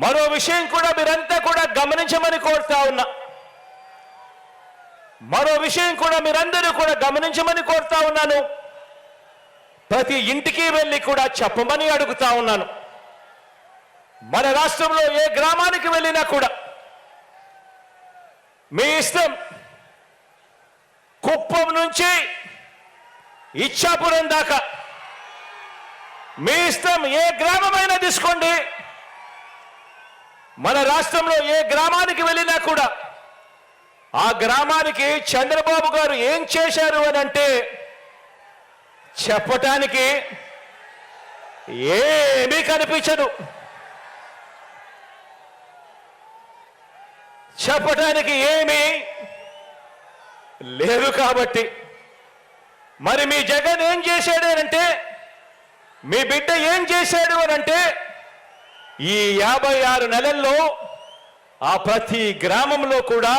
మరో విషయం కూడా మీరంతా కూడా గమనించమని కోరుతా ఉన్నా. మరో విషయం కూడా మీరందరూ కూడా గమనించమని కోరుతా ఉన్నాను. ప్రతి ఇంటికి వెళ్ళి కూడా చెప్పమని అడుగుతా ఉన్నాను. మన రాష్ట్రంలో ఏ గ్రామానికి వెళ్ళినా కూడా మీ ఇష్టం, కుప్పం నుంచి ఇచ్చాపురం దాకా మీ ఇష్టం, ఏ గ్రామమైనా తీసుకోండి. మన రాష్ట్రంలో ఏ గ్రామానికి వెళ్ళినా కూడా ఆ గ్రామానికి చంద్రబాబు గారు ఏం చేశారు అని అంటే చెప్పటానికి ఏమీ కనిపించదు. చెప్పటానికి ఏమీ లేదు. కాబట్టి మరి మీ జగన్ ఏం చేశాడు అంటే, మీ బిడ్డ ఏం చేశాడు అని అంటే, ఈ 56 నెలల్లో ఆ ప్రతి గ్రామంలో కూడా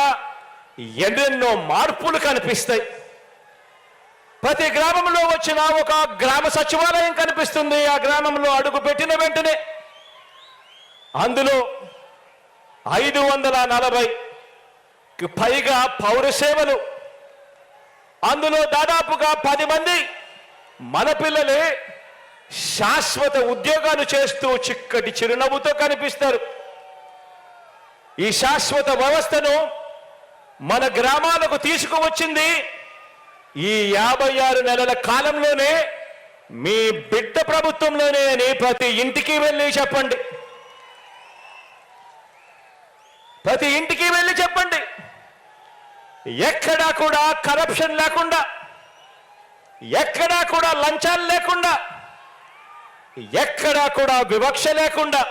ఎన్నెన్నో మార్పులు కనిపిస్తాయి. ప్రతి గ్రామంలో వచ్చిన ఒక గ్రామ సచివాలయం కనిపిస్తుంది. ఆ గ్రామంలో అడుగు పెట్టిన వెంటనే అందులో 540కి పైగా పౌర సేవలు, అందులో దాదాపుగా 10 మంది మన పిల్లలే శాశ్వత ఉద్యోగాలు చేస్తూ చిక్కటి చిరునవ్వుతో కనిపిస్తారు. ఈ శాశ్వత వ్యవస్థను మన గ్రామాలకు తీసుకువచ్చింది ఈ 56 నెలల కాలంలోనే, మీ బిడ్డ ప్రభుత్వంలోనే అని ప్రతి ఇంటికి వెళ్ళి చెప్పండి. ప్రతి ఇంటికి వెళ్ళి చెప్పండి. ఎక్కడా కూడా కరప్షన్ లేకుండా, ఎక్కడా కూడా లంచాలు లేకుండా, ఎక్కడా కూడా వివక్ష లేకుండా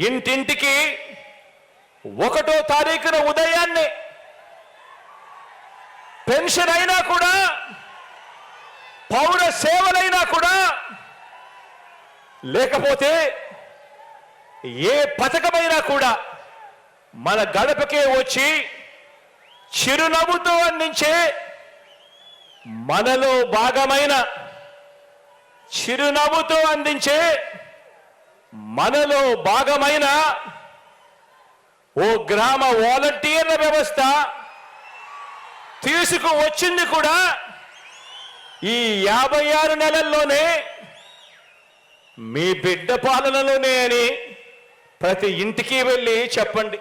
ఇంటింటికి 1వ తారీఖున ఉదయాన్నే పెన్షన్ అయినా కూడా, పౌర సేవలైనా కూడా, లేకపోతే ఏ పథకమైనా కూడా మన గడపకే వచ్చి చిరునవ్వుతో అందించే, మనలో భాగమైన చిరునవ్వుతో అందించే, మనలో భాగమైన ఓ గ్రామ వాలంటీర్ల వ్యవస్థ తీసుకువచ్చింది కూడా ఈ 56 నెలల్లోనే, మీ బిడ్డ పాలనలోనే అని ప్రతి ఇంటికి వెళ్ళి చెప్పండి.